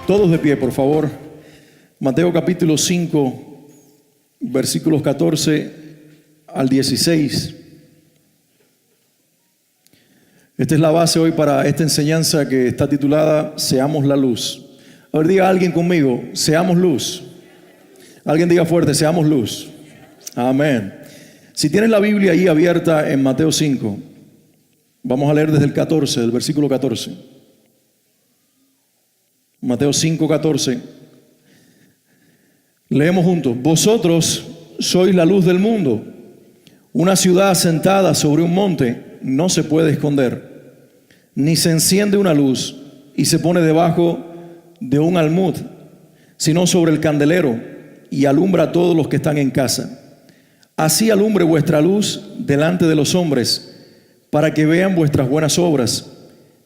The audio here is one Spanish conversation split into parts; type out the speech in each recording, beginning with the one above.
Todos de pie, por favor. Mateo capítulo 5, versículos 14 al 16. Esta es la base hoy para esta enseñanza que está titulada Seamos la luz. A ver, diga alguien conmigo, seamos luz. Alguien diga fuerte, seamos luz. Amén. Si tienes la Biblia ahí abierta en Mateo 5, vamos a leer desde el 14, del versículo 14. Mateo 5, 14. Leemos juntos. Vosotros sois la luz del mundo. Una ciudad asentada sobre un monte no se puede esconder, ni se enciende una luz y se pone debajo de un almud, sino sobre el candelero, y alumbra a todos los que están en casa. Así alumbre vuestra luz delante de los hombres, para que vean vuestras buenas obras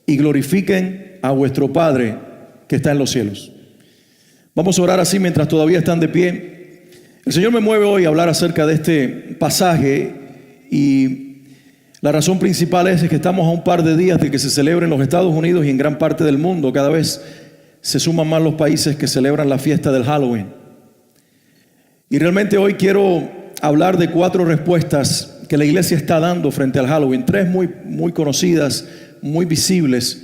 y glorifiquen a vuestro Padre que está en los cielos. Vamos a orar así mientras todavía están de pie. El Señor me mueve hoy a hablar acerca de este pasaje, y la razón principal es que estamos a un par de días de que se celebre en los Estados Unidos y en gran parte del mundo. Cada vez se suman más los países que celebran la fiesta del Halloween. Y realmente hoy quiero hablar de 4 respuestas que la iglesia está dando frente al Halloween. 3 muy conocidas, muy visibles.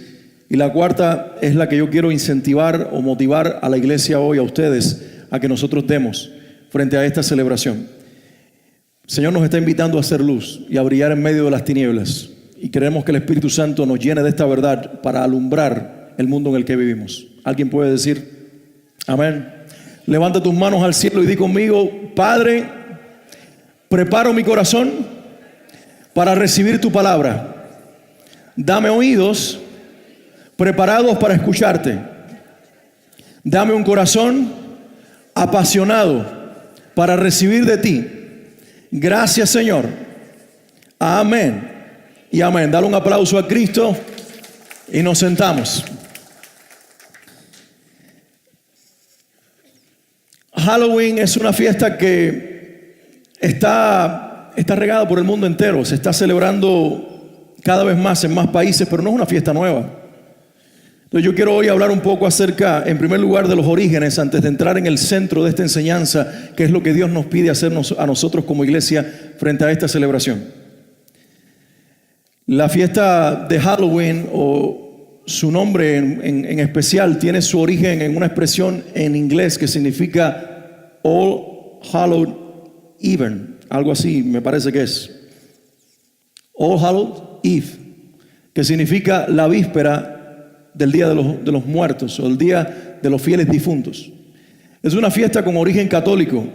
Y la 4ª es la que yo quiero incentivar o motivar a la iglesia hoy, a ustedes, a que nosotros demos frente a esta celebración. El Señor nos está invitando a hacer luz y a brillar en medio de las tinieblas. Y queremos que el Espíritu Santo nos llene de esta verdad para alumbrar el mundo en el que vivimos. ¿Alguien puede decir amén? Levanta tus manos al cielo y di conmigo: Padre, preparo mi corazón para recibir tu palabra. Dame oídos preparados para escucharte. Dame un corazón apasionado para recibir de ti. Gracias, Señor. Amén y amén. Dale un aplauso a Cristo y nos sentamos. Halloween es una fiesta que está regada por el mundo entero. Se está celebrando cada vez más en más países, pero no es una fiesta nueva. Entonces yo quiero hoy hablar un poco acerca, en primer lugar, de los orígenes, antes de entrar en el centro de esta enseñanza, que es lo que Dios nos pide hacernos a nosotros como iglesia frente a esta celebración. La fiesta de Halloween, o su nombre en especial, tiene su origen en una expresión en inglés que significa All Hallowed Eve, algo así me parece que es. All Hallowed Eve, que significa la víspera del Día de los Muertos, o el Día de los Fieles Difuntos. Es una fiesta con origen católico.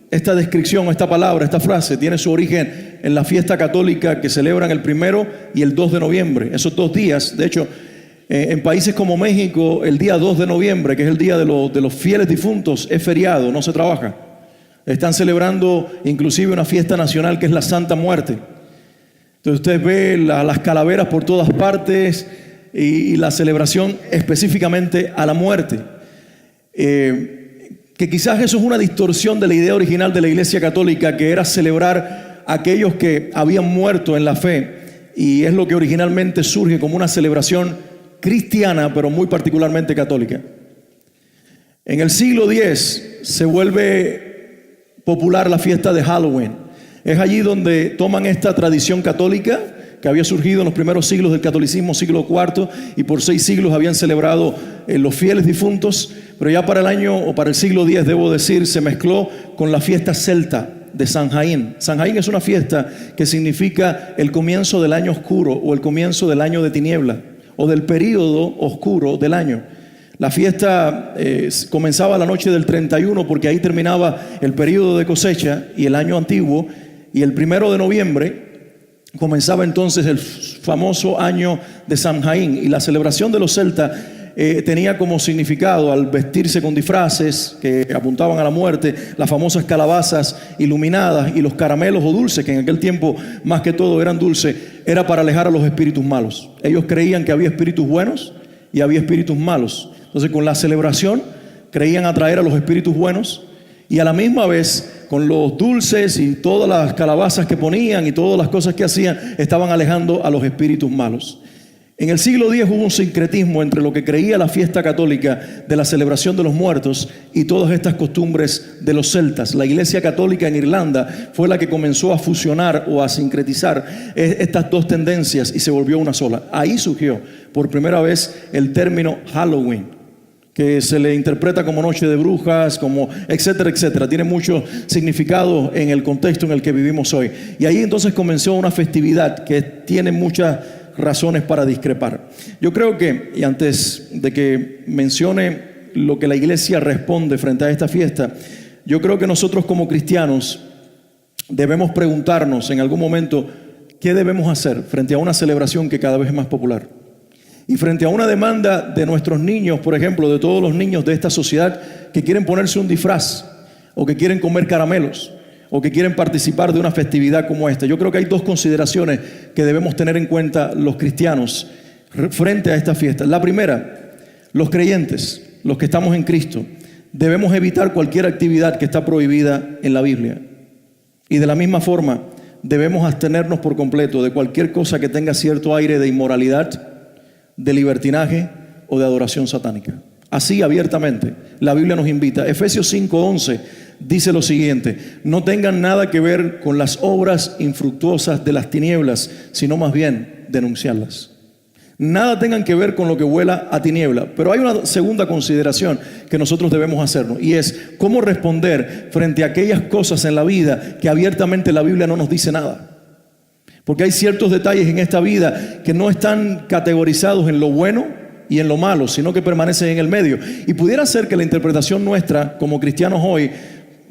Esta descripción, esta palabra, esta frase tiene su origen en la fiesta católica que celebran el 1 y el 2 de noviembre. Esos 2 días, de hecho, en países como México, el día 2 de noviembre, que es el Día de los Fieles Difuntos, es feriado, no se trabaja. Están celebrando inclusive una fiesta nacional que es la Santa Muerte. Entonces usted ve las calaveras por todas partes, y la celebración específicamente a la muerte. Que quizás eso es una distorsión de la idea original de la Iglesia Católica, que era celebrar a aquellos que habían muerto en la fe, y es lo que originalmente surge como una celebración cristiana, pero muy particularmente católica. En el siglo X se vuelve popular la fiesta de Halloween. Es allí donde toman esta tradición católica que había surgido en los primeros siglos del catolicismo, siglo IV, y por 6 siglos habían celebrado los fieles difuntos, pero ya para el año, o para el siglo X, debo decir, se mezcló con la fiesta celta de Samhain. Samhain es una fiesta que significa el comienzo del año oscuro, o el comienzo del año de tiniebla, o del período oscuro del año. La fiesta comenzaba la noche del 31, porque ahí terminaba el período de cosecha y el año antiguo, y el 1 de noviembre comenzaba entonces el famoso año de Samhain. Y la celebración de los celtas tenía como significado, al vestirse con disfraces que apuntaban a la muerte, las famosas calabazas iluminadas y los caramelos o dulces, que en aquel tiempo más que todo eran dulces, era para alejar a los espíritus malos. Ellos creían que había espíritus buenos y había espíritus malos. Entonces con la celebración creían atraer a los espíritus buenos, y a la misma vez con los dulces y todas las calabazas que ponían y todas las cosas que hacían, estaban alejando a los espíritus malos. En el siglo X hubo un sincretismo entre lo que creía la fiesta católica de la celebración de los muertos y todas estas costumbres de los celtas. La Iglesia Católica en Irlanda fue la que comenzó a fusionar o a sincretizar estas dos tendencias y se volvió una sola. Ahí surgió por primera vez el término Halloween, que se le interpreta como noche de brujas, como etcétera, etcétera. Tiene mucho significado en el contexto en el que vivimos hoy. Y ahí entonces comenzó una festividad que tiene muchas razones para discrepar. Yo creo que, y antes de que mencione lo que la iglesia responde frente a esta fiesta, yo creo que nosotros como cristianos debemos preguntarnos en algún momento qué debemos hacer frente a una celebración que cada vez es más popular. Y frente a una demanda de nuestros niños, por ejemplo, de todos los niños de esta sociedad que quieren ponerse un disfraz o que quieren comer caramelos o que quieren participar de una festividad como esta. Yo creo que hay dos consideraciones que debemos tener en cuenta los cristianos frente a esta fiesta. La primera, los creyentes, los que estamos en Cristo, debemos evitar cualquier actividad que está prohibida en la Biblia. Y de la misma forma, debemos abstenernos por completo de cualquier cosa que tenga cierto aire de inmoralidad, de libertinaje o de adoración satánica. Así abiertamente la Biblia nos invita. Efesios 5:11 dice lo siguiente: no tengan nada que ver con las obras infructuosas de las tinieblas, sino más bien denunciarlas. Nada tengan que ver con lo que huela a tiniebla. Pero hay una segunda consideración que nosotros debemos hacernos, y es cómo responder frente a aquellas cosas en la vida que abiertamente la Biblia no nos dice nada. Porque hay ciertos detalles en esta vida que no están categorizados en lo bueno y en lo malo, sino que permanecen en el medio. Y pudiera ser que la interpretación nuestra como cristianos hoy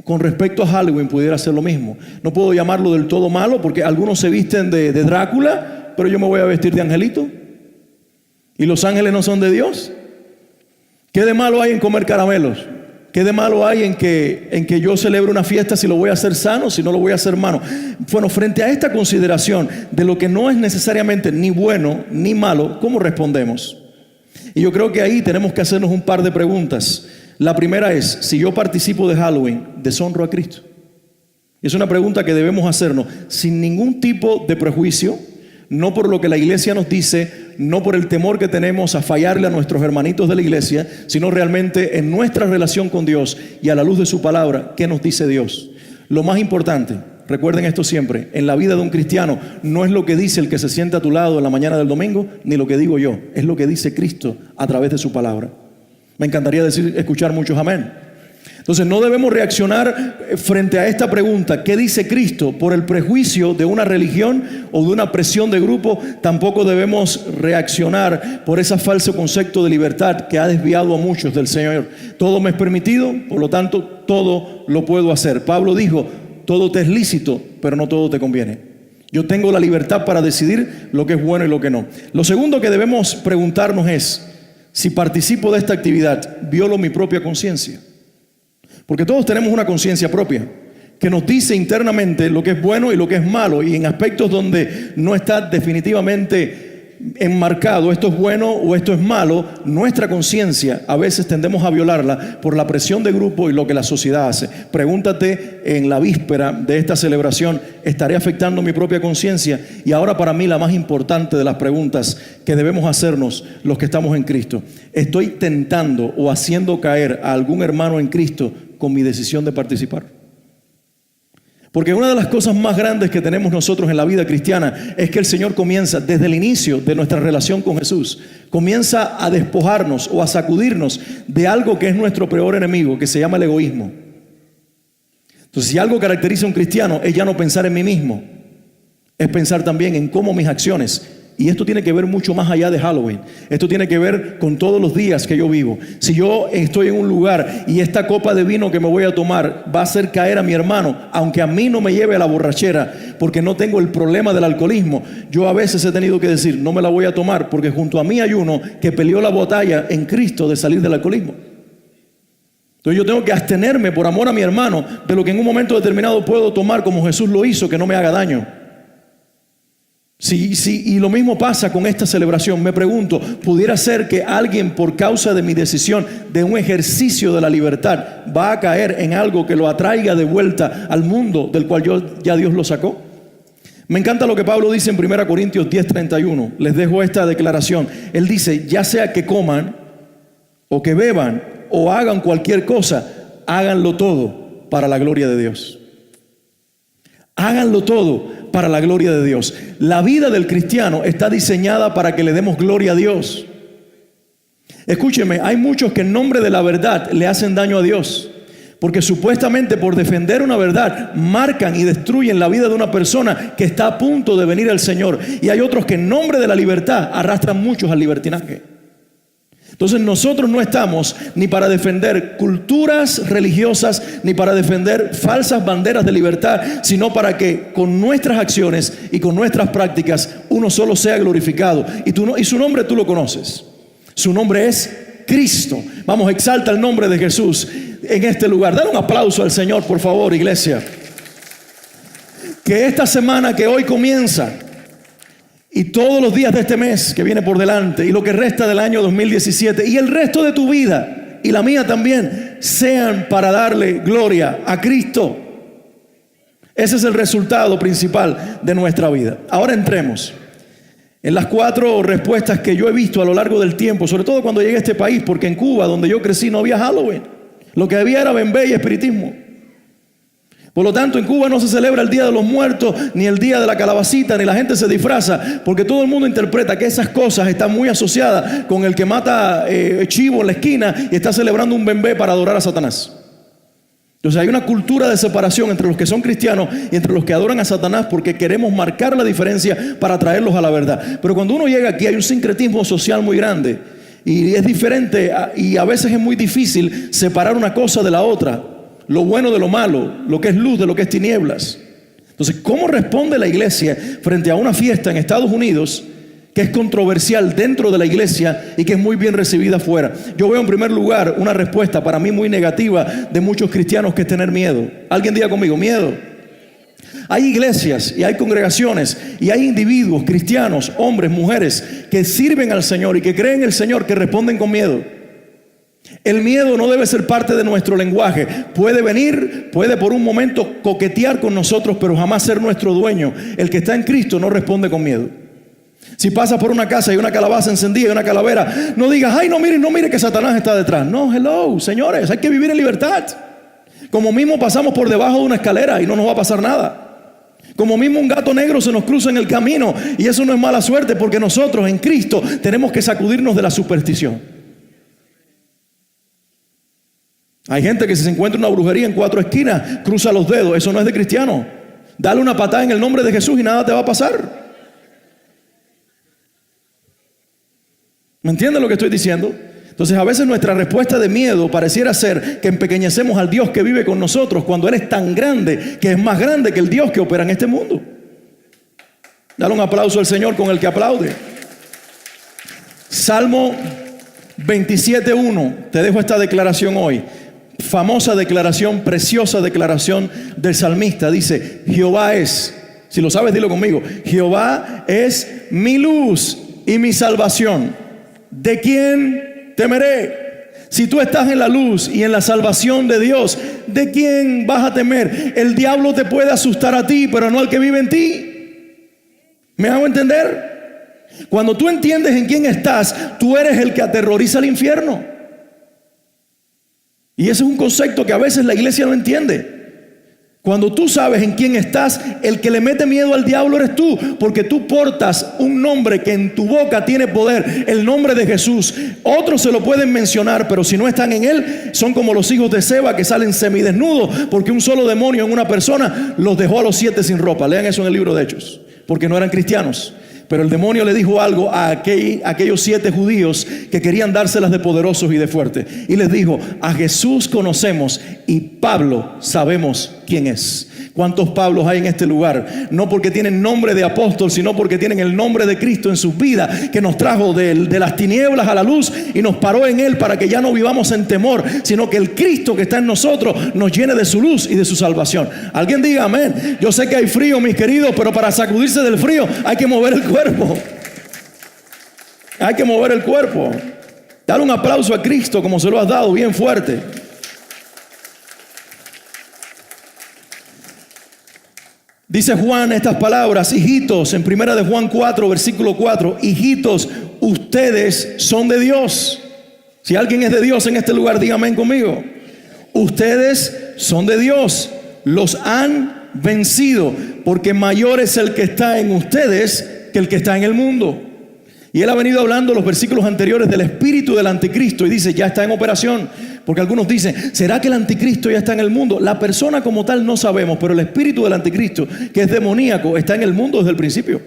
con respecto a Halloween pudiera ser lo mismo. No puedo llamarlo del todo malo porque algunos se visten de Drácula, pero yo me voy a vestir de angelito. ¿Y los ángeles no son de Dios? ¿Qué de malo hay en comer caramelos? ¿Qué de malo hay en que yo celebre una fiesta si lo voy a hacer sano, si no lo voy a hacer malo? Bueno, frente a esta consideración de lo que no es necesariamente ni bueno ni malo, ¿cómo respondemos? Y yo creo que ahí tenemos que hacernos un par de preguntas. La primera es, si yo participo de Halloween, ¿deshonro a Cristo? Es una pregunta que debemos hacernos sin ningún tipo de prejuicio, no por lo que la iglesia nos dice, no por el temor que tenemos a fallarle a nuestros hermanitos de la iglesia, sino realmente en nuestra relación con Dios y a la luz de su palabra, ¿qué nos dice Dios? Lo más importante, recuerden esto siempre, en la vida de un cristiano no es lo que dice el que se sienta a tu lado en la mañana del domingo, ni lo que digo yo, es lo que dice Cristo a través de su palabra. Me encantaría escuchar muchos amén. Entonces no debemos reaccionar frente a esta pregunta, ¿qué dice Cristo?, por el prejuicio de una religión o de una presión de grupo. Tampoco debemos reaccionar por ese falso concepto de libertad que ha desviado a muchos del Señor. Todo me es permitido, por lo tanto todo lo puedo hacer. Pablo dijo, todo te es lícito, pero no todo te conviene. Yo tengo la libertad para decidir lo que es bueno y lo que no. Lo segundo que debemos preguntarnos es, si participo de esta actividad, ¿violo mi propia conciencia? Porque todos tenemos una conciencia propia que nos dice internamente lo que es bueno y lo que es malo, y en aspectos donde no está definitivamente enmarcado esto es bueno o esto es malo, nuestra conciencia a veces tendemos a violarla por la presión de grupo y lo que la sociedad hace. Pregúntate en la víspera de esta celebración, ¿estaré afectando mi propia conciencia? Y ahora para mí la más importante de las preguntas que debemos hacernos los que estamos en Cristo: ¿estoy tentando o haciendo caer a algún hermano en Cristo con mi decisión de participar? Porque una de las cosas más grandes que tenemos nosotros en la vida cristiana es que el Señor comienza desde el inicio de nuestra relación con Jesús, comienza a despojarnos o a sacudirnos de algo que es nuestro peor enemigo, que se llama el egoísmo. Entonces, si algo caracteriza a un cristiano es ya no pensar en mí mismo, es pensar también en cómo mis acciones. Y esto tiene que ver mucho más allá de Halloween. Esto tiene que ver con todos los días que yo vivo. Si yo estoy en un lugar y esta copa de vino que me voy a tomar va a hacer caer a mi hermano, aunque a mí no me lleve a la borrachera, porque no tengo el problema del alcoholismo, yo a veces he tenido que decir, no me la voy a tomar, porque junto a mí hay uno que peleó la batalla en Cristo de salir del alcoholismo. Entonces yo tengo que abstenerme por amor a mi hermano de lo que en un momento determinado puedo tomar como Jesús lo hizo, que no me haga daño. Sí, y lo mismo pasa con esta celebración. Me pregunto, ¿pudiera ser que alguien por causa de mi decisión de un ejercicio de la libertad va a caer en algo que lo atraiga de vuelta al mundo del cual ya Dios lo sacó? Me encanta lo que Pablo dice en 1 Corintios 10:31. Les dejo esta declaración. Él dice, ya sea que coman o que beban o hagan cualquier cosa, háganlo todo para la gloria de Dios. Háganlo todo para la gloria de Dios. La vida del cristiano está diseñada para que le demos gloria a Dios. Escúcheme, hay muchos que en nombre de la verdad le hacen daño a Dios, porque supuestamente por defender una verdad marcan y destruyen la vida de una persona que está a punto de venir al Señor. Y hay otros que en nombre de la libertad arrastran muchos al libertinaje. Entonces nosotros no estamos ni para defender culturas religiosas, ni para defender falsas banderas de libertad, sino para que con nuestras acciones y con nuestras prácticas uno solo sea glorificado. Y su nombre tú lo conoces. Su nombre es Cristo. Vamos, exalta el nombre de Jesús en este lugar. Dale un aplauso al Señor, por favor, iglesia. Que esta semana que hoy comienza y todos los días de este mes que viene por delante y lo que resta del año 2017 y el resto de tu vida y la mía también sean para darle gloria a Cristo. Ese es el resultado principal de nuestra vida. Ahora entremos en las 4 respuestas que yo he visto a lo largo del tiempo, sobre todo cuando llegué a este país, porque en Cuba, donde yo crecí, no había Halloween. Lo que había era bembé y espiritismo. Por lo tanto, en Cuba no se celebra el Día de los Muertos, ni el Día de la Calabacita, ni la gente se disfraza, porque todo el mundo interpreta que esas cosas están muy asociadas con el que mata chivo en la esquina y está celebrando un bembé para adorar a Satanás. Entonces hay una cultura de separación entre los que son cristianos y entre los que adoran a Satanás, porque queremos marcar la diferencia para traerlos a la verdad. Pero cuando uno llega aquí hay un sincretismo social muy grande y es diferente, y a veces es muy difícil separar una cosa de la otra, lo bueno de lo malo, lo que es luz de lo que es tinieblas. Entonces, ¿cómo responde la iglesia frente a una fiesta en Estados Unidos que es controversial dentro de la iglesia y que es muy bien recibida afuera? Yo veo en primer lugar una respuesta para mí muy negativa de muchos cristianos, que es tener miedo. Alguien diga conmigo, miedo. Hay iglesias y hay congregaciones y hay individuos, cristianos, hombres, mujeres, que sirven al Señor y que creen en el Señor, que responden con miedo. El miedo no debe ser parte de nuestro lenguaje. Puede venir, puede por un momento coquetear con nosotros, pero jamás ser nuestro dueño. El que está en Cristo no responde con miedo. Si pasas por una casa y una calabaza encendida y una calavera, no digas, ay, no mire que Satanás está detrás. No, hello, señores, hay que vivir en libertad. Como mismo pasamos por debajo de una escalera y no nos va a pasar nada. Como mismo un gato negro se nos cruza en el camino, y eso no es mala suerte, porque nosotros en Cristo tenemos que sacudirnos de la superstición. Hay gente que si se encuentra una brujería en 4 esquinas, cruza los dedos. Eso no es de cristiano. Dale una patada en el nombre de Jesús y nada te va a pasar. ¿Me entiendes lo que estoy diciendo? Entonces a veces nuestra respuesta de miedo pareciera ser que empequeñecemos al Dios que vive con nosotros, cuando Él es tan grande, que es más grande que el Dios que opera en este mundo. Dale un aplauso al Señor con el que aplaude. Salmo 27:1. Te dejo esta declaración hoy. Famosa declaración, preciosa declaración del salmista. Dice, Jehová es, si lo sabes dilo conmigo, Jehová es mi luz y mi salvación. ¿De quién temeré? Si tú estás en la luz y en la salvación de Dios, ¿de quién vas a temer? El diablo te puede asustar a ti, pero no al que vive en ti. ¿Me hago entender? Cuando tú entiendes en quién estás, tú eres el que aterroriza al infierno. Y ese es un concepto que a veces la iglesia no entiende. Cuando tú sabes en quién estás, el que le mete miedo al diablo eres tú, porque tú portas un nombre que en tu boca tiene poder, el nombre de Jesús. Otros se lo pueden mencionar, pero si no están en él, son como los hijos de Seba, que salen semidesnudos, porque un solo demonio en una persona los dejó a los 7 sin ropa. Lean eso en el libro de Hechos, porque no eran cristianos. Pero el demonio le dijo algo a aquellos 7 judíos que querían dárselas de poderosos y de fuertes. Y les dijo, a Jesús conocemos y Pablo sabemos quién es. ¿Cuántos Pablos hay en este lugar? No porque tienen nombre de apóstol, sino porque tienen el nombre de Cristo en sus vidas, que nos trajo de las tinieblas a la luz y nos paró en Él para que ya no vivamos en temor, sino que el Cristo que está en nosotros nos llene de su luz y de su salvación. Alguien diga amén. Yo sé que hay frío, mis queridos, pero para sacudirse del frío hay que mover el cuerpo. Hay que mover el cuerpo. Dale un aplauso a Cristo como se lo has dado, bien fuerte. Dice Juan estas palabras: hijitos, en 1 de Juan 4, versículo 4, hijitos, ustedes son de Dios. Si alguien es de Dios en este lugar, diga amén conmigo. Ustedes son de Dios, los han vencido, porque mayor es el que está en ustedes que el que está en el mundo. Y él ha venido hablando los versículos anteriores del espíritu del anticristo y dice, ya está en operación. Porque algunos dicen, ¿será que el anticristo ya está en el mundo? La persona como tal no sabemos, pero el espíritu del anticristo, que es demoníaco, está en el mundo desde el principio.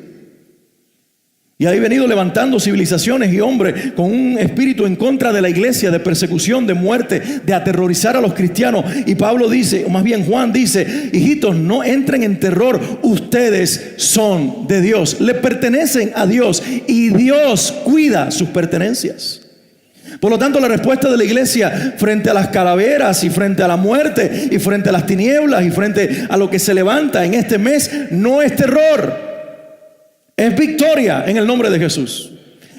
Y ha venido levantando civilizaciones y hombres con un espíritu en contra de la iglesia, de persecución, de muerte, de aterrorizar a los cristianos. Y Pablo dice, o más bien Juan dice, hijitos, no entren en terror, ustedes son de Dios, le pertenecen a Dios y Dios cuida sus pertenencias. Por lo tanto, la respuesta de la iglesia frente a las calaveras y frente a la muerte y frente a las tinieblas y frente a lo que se levanta en este mes no es terror. Es victoria en el nombre de Jesús.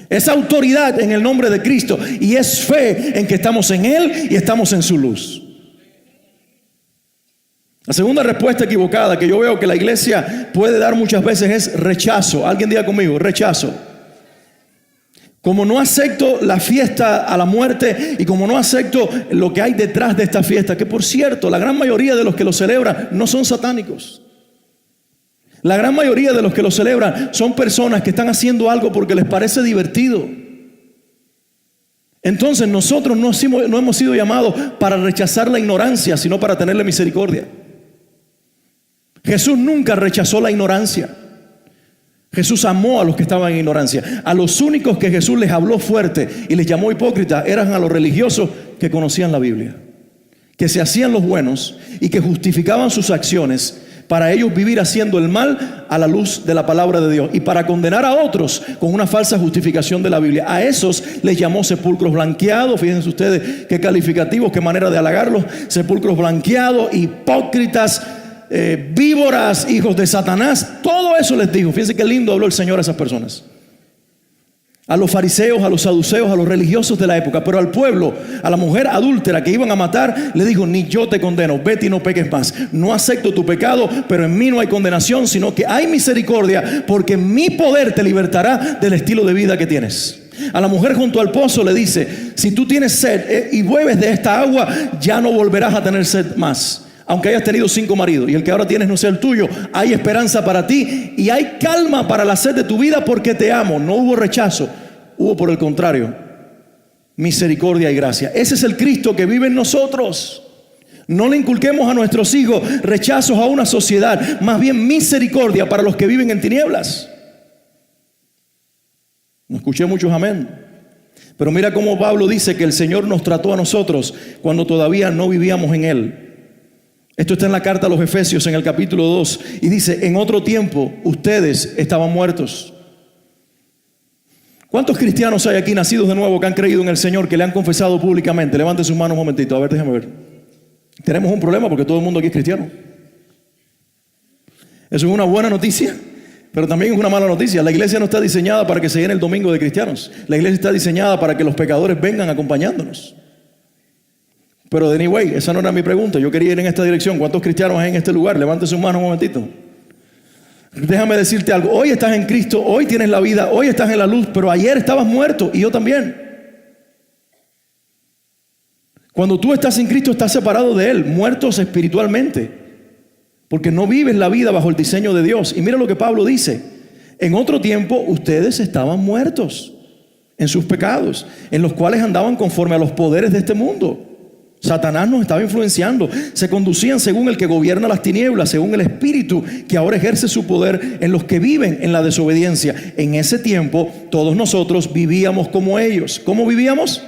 Es autoridad en el nombre de Cristo. Y es fe en que estamos en Él y estamos en su luz. La segunda respuesta equivocada que yo veo que la iglesia puede dar muchas veces es rechazo. Alguien diga conmigo, rechazo. Como no acepto la fiesta a la muerte y como no acepto lo que hay detrás de esta fiesta, que por cierto, la gran mayoría de los que lo celebran no son satánicos. La gran mayoría de los que lo celebran son personas que están haciendo algo porque les parece divertido. Entonces nosotros no hemos sido llamados para rechazar la ignorancia, sino para tenerle misericordia. Jesús nunca rechazó la ignorancia. Jesús amó a los que estaban en ignorancia. A los únicos que Jesús les habló fuerte y les llamó hipócritas eran a los religiosos que conocían la Biblia, que se hacían los buenos y que justificaban sus acciones para ellos vivir haciendo el mal a la luz de la palabra de Dios y para condenar a otros con una falsa justificación de la Biblia. A esos les llamó sepulcros blanqueados. Fíjense ustedes qué calificativos, qué manera de halagarlos. Sepulcros blanqueados, hipócritas, víboras, hijos de Satanás. Todo eso les dijo. Fíjense qué lindo habló el Señor a esas personas. A los fariseos, a los saduceos, a los religiosos de la época. Pero al pueblo, a la mujer adúltera que iban a matar, le dijo, ni yo te condeno, vete y no peques más. No acepto tu pecado, pero en mí no hay condenación, sino que hay misericordia, porque mi poder te libertará del estilo de vida que tienes. A la mujer junto al pozo le dice, si tú tienes sed y bebes de esta agua, ya no volverás a tener sed más. Aunque hayas tenido 5 maridos y el que ahora tienes no sea el tuyo, hay esperanza para ti y hay calma para la sed de tu vida porque te amo. No hubo rechazo, hubo por el contrario misericordia y gracia. Ese es el Cristo que vive en nosotros. No le inculquemos a nuestros hijos rechazos a una sociedad, más bien misericordia para los que viven en tinieblas. No escuché muchos amén. Pero mira cómo Pablo dice que el Señor nos trató a nosotros cuando todavía no vivíamos en Él. Esto está en la carta a los Efesios en el capítulo 2 y dice, en otro tiempo ustedes estaban muertos. ¿Cuántos cristianos hay aquí nacidos de nuevo que han creído en el Señor, que le han confesado públicamente? Levante sus manos un momentito, a ver, déjame ver. Tenemos un problema porque todo el mundo aquí es cristiano. Eso es una buena noticia, pero también es una mala noticia. La iglesia no está diseñada para que se llene el domingo de cristianos. La iglesia está diseñada para que los pecadores vengan acompañándonos. Pero anyway, esa no era mi pregunta. Yo quería ir en esta dirección. ¿Cuántos cristianos hay en este lugar? Levante sus manos un momentito. Déjame decirte algo. Hoy estás en Cristo, hoy tienes la vida, hoy estás en la luz, pero ayer estabas muerto y yo también. Cuando tú estás en Cristo estás separado de Él, muertos espiritualmente, porque no vives la vida bajo el diseño de Dios. Y mira lo que Pablo dice. En otro tiempo ustedes estaban muertos en sus pecados, en los cuales andaban conforme a los poderes de este mundo. Satanás nos estaba influenciando. Se conducían según el que gobierna las tinieblas, según el espíritu que ahora ejerce su poder en los que viven en la desobediencia. En ese tiempo todos nosotros vivíamos como ellos. ¿Cómo vivíamos?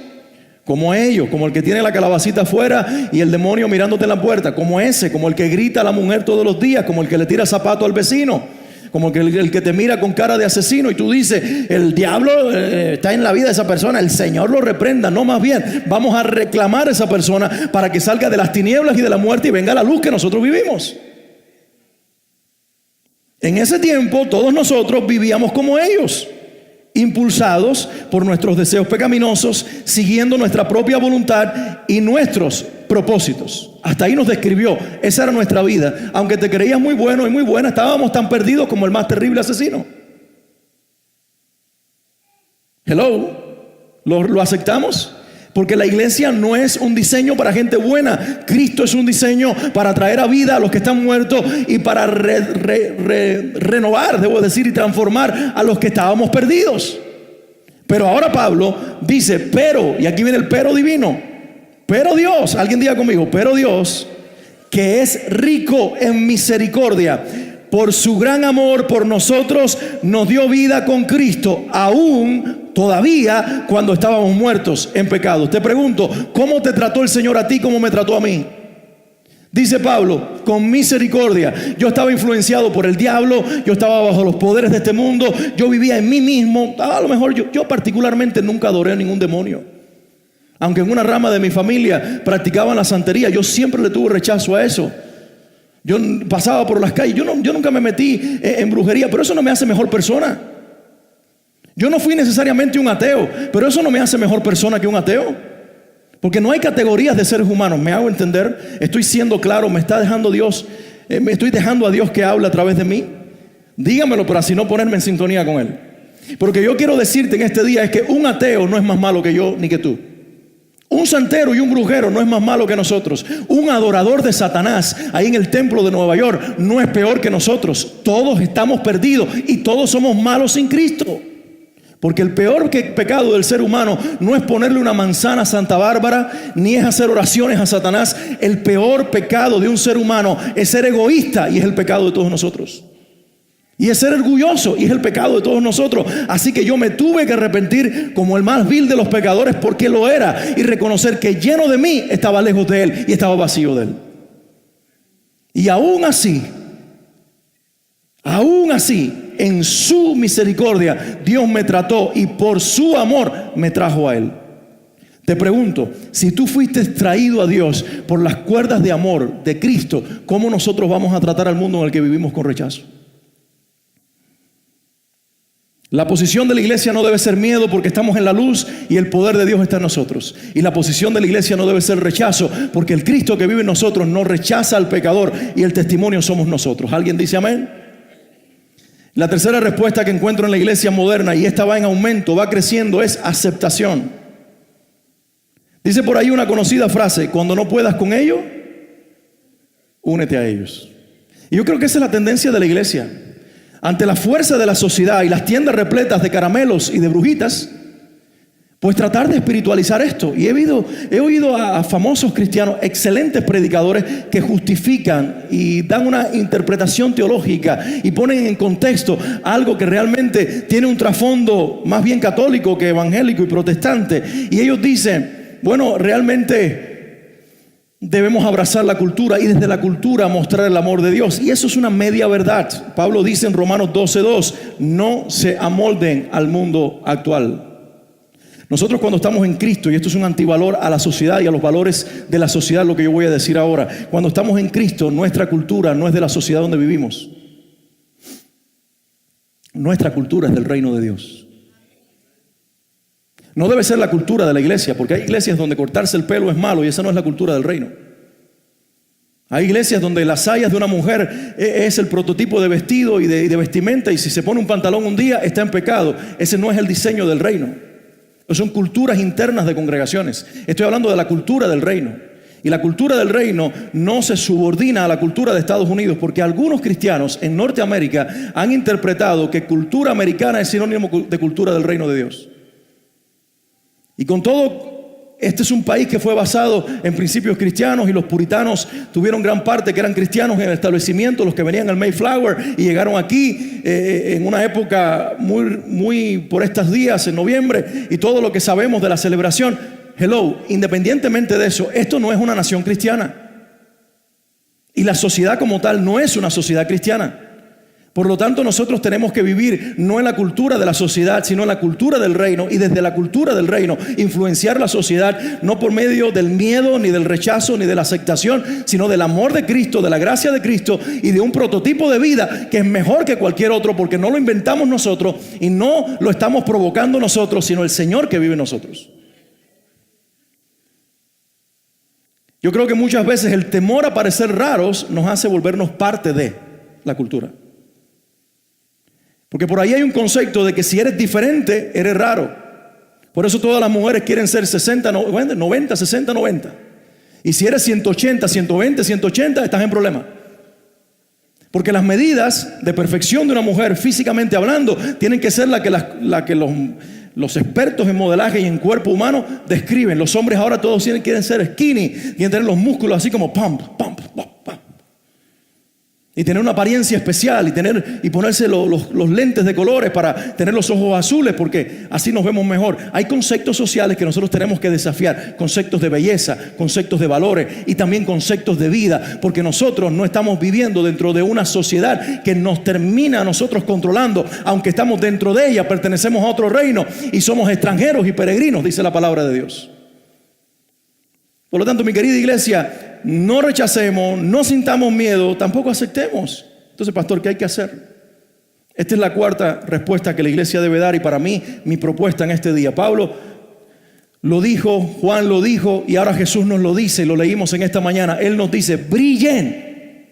Como ellos, como el que tiene la calabacita afuera y el demonio mirándote en la puerta. Como ese, como el que grita a la mujer todos los días, como el que le tira zapato al vecino, como el que te mira con cara de asesino y tú dices, el diablo está en la vida de esa persona, el Señor lo reprenda. No, más bien, vamos a reclamar a esa persona para que salga de las tinieblas y de la muerte y venga a la luz que nosotros vivimos. En ese tiempo todos nosotros vivíamos como ellos, impulsados por nuestros deseos pecaminosos, siguiendo nuestra propia voluntad y nuestros propósitos. Hasta ahí nos describió. Esa era nuestra vida. Aunque te creías muy bueno y muy buena, estábamos tan perdidos como el más terrible asesino. Hello, ¿lo aceptamos? Porque la iglesia no es un diseño para gente buena. Cristo es un diseño para traer a vida a los que están muertos y para renovar, debo decir, y transformar a los que estábamos perdidos. Pero ahora Pablo dice, pero, y aquí viene el pero divino, pero Dios, alguien diga conmigo, pero Dios, que es rico en misericordia, por su gran amor por nosotros, nos dio vida con Cristo, aún todavía cuando estábamos muertos en pecado. Te pregunto, ¿cómo te trató el Señor a ti? ¿Cómo me trató a mí? Dice Pablo, con misericordia. Yo estaba influenciado por el diablo, yo estaba bajo los poderes de este mundo, yo vivía en mí mismo. A lo mejor yo particularmente nunca adoré a ningún demonio. Aunque en una rama de mi familia practicaban la santería, yo siempre le tuve rechazo a eso. Yo pasaba por las calles, yo nunca me metí en brujería, pero eso no me hace mejor persona. Yo no fui necesariamente un ateo, pero eso no me hace mejor persona que un ateo. Porque no hay categorías de seres humanos. ¿Me hago entender? Estoy siendo claro, me está dejando Dios, me estoy dejando a Dios que hable a través de mí. Dígamelo para así no ponerme en sintonía con Él. Porque yo quiero decirte en este día es que un ateo no es más malo que yo ni que tú. Un santero y un brujero no es más malo que nosotros. Un adorador de Satanás ahí en el templo de Nueva York no es peor que nosotros. Todos estamos perdidos y todos somos malos sin Cristo. Porque el peor pecado del ser humano no es ponerle una manzana a Santa Bárbara, ni es hacer oraciones a Satanás. El peor pecado de un ser humano es ser egoísta, y es el pecado de todos nosotros. Y es ser orgulloso, y es el pecado de todos nosotros. Así que yo me tuve que arrepentir como el más vil de los pecadores, porque lo era, y reconocer que lleno de mí estaba lejos de Él y estaba vacío de Él. Y aún así, en su misericordia, Dios me trató y por su amor me trajo a Él. Te pregunto, si tú fuiste traído a Dios por las cuerdas de amor de Cristo, ¿cómo nosotros vamos a tratar al mundo en el que vivimos con rechazo? La posición de la iglesia no debe ser miedo, porque estamos en la luz y el poder de Dios está en nosotros. Y la posición de la iglesia no debe ser rechazo, porque el Cristo que vive en nosotros no rechaza al pecador, y el testimonio somos nosotros. ¿Alguien dice amén? La tercera respuesta que encuentro en la iglesia moderna, y esta va en aumento, va creciendo, es aceptación. Dice por ahí una conocida frase: cuando no puedas con ellos, únete a ellos. Y yo creo que esa es la tendencia de la iglesia. Ante la fuerza de la sociedad y las tiendas repletas de caramelos y de brujitas, pues tratar de espiritualizar esto. Y he oído a famosos cristianos, excelentes predicadores, que justifican y dan una interpretación teológica y ponen en contexto algo que realmente tiene un trasfondo más bien católico que evangélico y protestante. Y ellos dicen, bueno, realmente debemos abrazar la cultura y desde la cultura mostrar el amor de Dios. Y eso es una media verdad. Pablo dice en Romanos 12:2, no se amolden al mundo actual. Nosotros cuando estamos en Cristo, y esto es un antivalor a la sociedad y a los valores de la sociedad, lo que yo voy a decir ahora, cuando estamos en Cristo, nuestra cultura no es de la sociedad donde vivimos. Nuestra cultura es del reino de Dios. No debe ser la cultura de la iglesia, porque hay iglesias donde cortarse el pelo es malo, y esa no es la cultura del reino. Hay iglesias donde las sayas de una mujer es el prototipo de vestido y de vestimenta, y si se pone un pantalón un día está en pecado. Ese no es el diseño del reino. Son culturas internas de congregaciones. Estoy hablando de la cultura del reino. Y la cultura del reino no se subordina a la cultura de Estados Unidos, porque algunos cristianos en Norteamérica han interpretado que cultura americana es sinónimo de cultura del reino de Dios. Y con todo, este es un país que fue basado en principios cristianos, y los puritanos tuvieron gran parte que eran cristianos en el establecimiento, los que venían al Mayflower y llegaron aquí en una época muy por estos días, en noviembre, y todo lo que sabemos de la celebración. Independientemente de eso, esto no es una nación cristiana. Y la sociedad como tal no es una sociedad cristiana. Por lo tanto, nosotros tenemos que vivir no en la cultura de la sociedad, sino en la cultura del reino, y desde la cultura del reino influenciar la sociedad, no por medio del miedo, ni del rechazo, ni de la aceptación, sino del amor de Cristo, de la gracia de Cristo, y de un prototipo de vida que es mejor que cualquier otro, porque no lo inventamos nosotros y no lo estamos provocando nosotros, sino el Señor que vive en nosotros. Yo creo que muchas veces el temor a parecer raros nos hace volvernos parte de la cultura. Porque por ahí hay un concepto de que si eres diferente, eres raro. Por eso todas las mujeres quieren ser 60, 90, 60, 90. Y si eres 180, 120, 180, estás en problema. Porque las medidas de perfección de una mujer, físicamente hablando, tienen que ser la que los expertos en modelaje y en cuerpo humano describen. Los hombres ahora todos quieren ser skinny, quieren tener los músculos así como pump, pump, pump, pump. Y tener una apariencia especial y ponerse los lentes de colores para tener los ojos azules, porque así nos vemos mejor. Hay conceptos sociales que nosotros tenemos que desafiar, conceptos de belleza, conceptos de valores y también conceptos de vida, porque nosotros no estamos viviendo dentro de una sociedad que nos termina a nosotros controlando, aunque estamos dentro de ella, pertenecemos a otro reino y somos extranjeros y peregrinos, dice la palabra de Dios. Por lo tanto, mi querida iglesia, no rechacemos, no sintamos miedo, tampoco aceptemos. Entonces, pastor, ¿qué hay que hacer? Esta es la cuarta respuesta que la iglesia debe dar y para mí, mi propuesta en este día. Pablo lo dijo, Juan lo dijo y ahora Jesús nos lo dice, lo leímos en esta mañana. Él nos dice, brillen.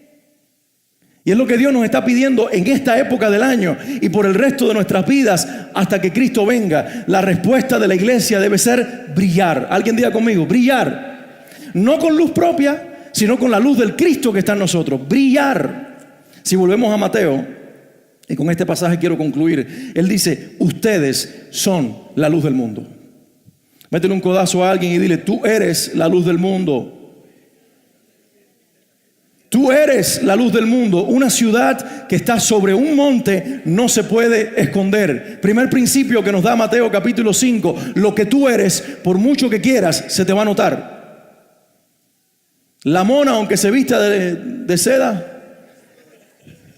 Y es lo que Dios nos está pidiendo en esta época del año y por el resto de nuestras vidas hasta que Cristo venga. La respuesta de la iglesia debe ser brillar. Alguien diga conmigo, brillar. No con luz propia, sino con la luz del Cristo que está en nosotros. Brillar. Si volvemos a Mateo, y con este pasaje quiero concluir, él dice, ustedes son la luz del mundo. Métele un codazo a alguien y dile, tú eres la luz del mundo. Tú eres la luz del mundo. Una ciudad que está sobre un monte no se puede esconder. Primer principio que nos da Mateo capítulo 5. Lo que tú eres, por mucho que quieras, se te va a notar. La mona, aunque se vista de seda,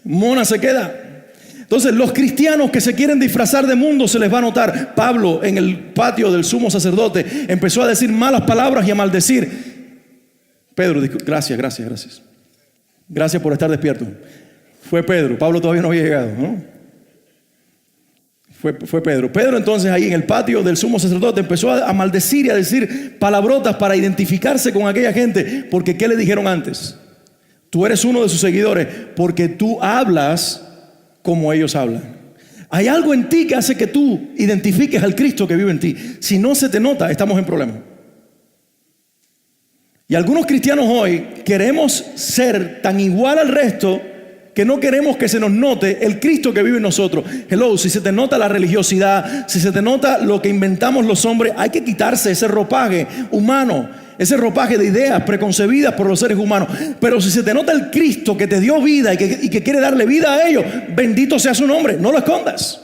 mona se queda. Entonces los cristianos que se quieren disfrazar de mundo se les va a notar. Pablo en el patio del sumo sacerdote empezó a decir malas palabras y a maldecir. Pedro, gracias. Gracias por estar despierto. Fue Pedro, Pablo todavía no había llegado, ¿no? Fue Pedro. Pedro entonces ahí en el patio del sumo sacerdote empezó a maldecir y a decir palabrotas para identificarse con aquella gente. Porque ¿qué le dijeron antes? Tú eres uno de sus seguidores porque tú hablas como ellos hablan. Hay algo en ti que hace que tú identifiques al Cristo que vive en ti. Si no se te nota, estamos en problema. Y algunos cristianos hoy queremos ser tan igual al resto que no queremos que se nos note el Cristo que vive en nosotros. Hello, si se te nota la religiosidad, si se te nota lo que inventamos los hombres, hay que quitarse ese ropaje humano, ese ropaje de ideas preconcebidas por los seres humanos. Pero si se te nota el Cristo que te dio vida y que quiere darle vida a ellos, bendito sea su nombre, no lo escondas.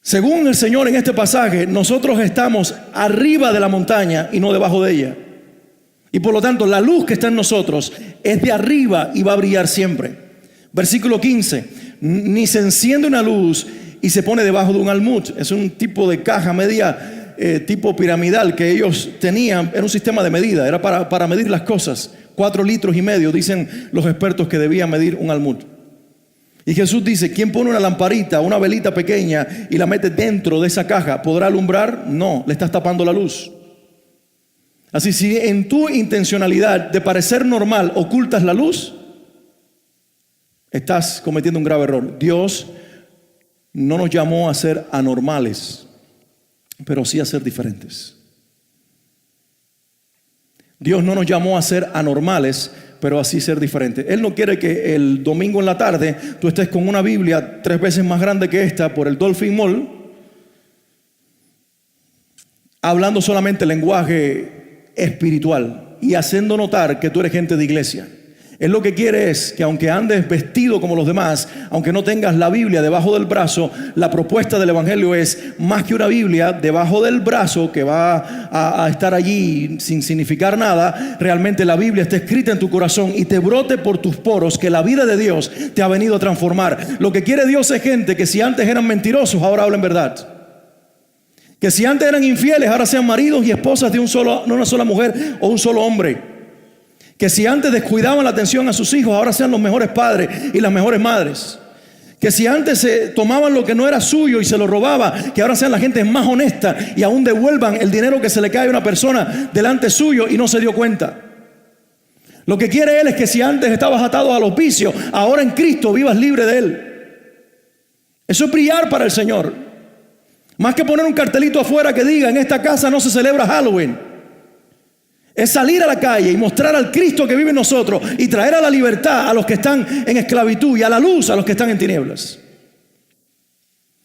Según el Señor en este pasaje, nosotros estamos arriba de la montaña y no debajo de ella. Y por lo tanto, la luz que está en nosotros es de arriba y va a brillar siempre. Versículo 15. Ni se enciende una luz y se pone debajo de un almud. Es un tipo de caja media, tipo piramidal que ellos tenían. Era un sistema de medida, era para medir las cosas. 4,5 litros, dicen los expertos que debía medir un almud. Y Jesús dice, ¿quién pone una lamparita, una velita pequeña y la mete dentro de esa caja? ¿Podrá alumbrar? No, le estás tapando la luz. Así, si en tu intencionalidad de parecer normal ocultas la luz, estás cometiendo un grave error. Dios no nos llamó a ser anormales, pero sí a ser diferentes. Dios no nos llamó a ser anormales, pero así ser diferentes. Él no quiere que el domingo en la tarde tú estés con una Biblia 3 veces más grande que esta por el Dolphin Mall, hablando solamente lenguaje espiritual y haciendo notar que tú eres gente de iglesia. Él lo que quiere es que aunque andes vestido como los demás, aunque no tengas la Biblia debajo del brazo, la propuesta del Evangelio es más que una Biblia debajo del brazo que va a estar allí sin significar nada. Realmente la Biblia está escrita en tu corazón y te brote por tus poros que la vida de Dios te ha venido a transformar. Lo que quiere Dios es gente que si antes eran mentirosos, ahora hablen verdad. Que si antes eran infieles, ahora sean maridos y esposas de una sola mujer o un solo hombre. Que si antes descuidaban la atención a sus hijos, ahora sean los mejores padres y las mejores madres. Que si antes se tomaban lo que no era suyo y se lo robaba, que ahora sean la gente más honesta y aún devuelvan el dinero que se le cae a una persona delante suyo y no se dio cuenta. Lo que quiere Él es que si antes estabas atado a los vicios, ahora en Cristo vivas libre de Él. Eso es brillar para el Señor. Más que poner un cartelito afuera que diga: en esta casa no se celebra Halloween. Es salir a la calle y mostrar al Cristo que vive en nosotros y traer a la libertad a los que están en esclavitud y a la luz a los que están en tinieblas.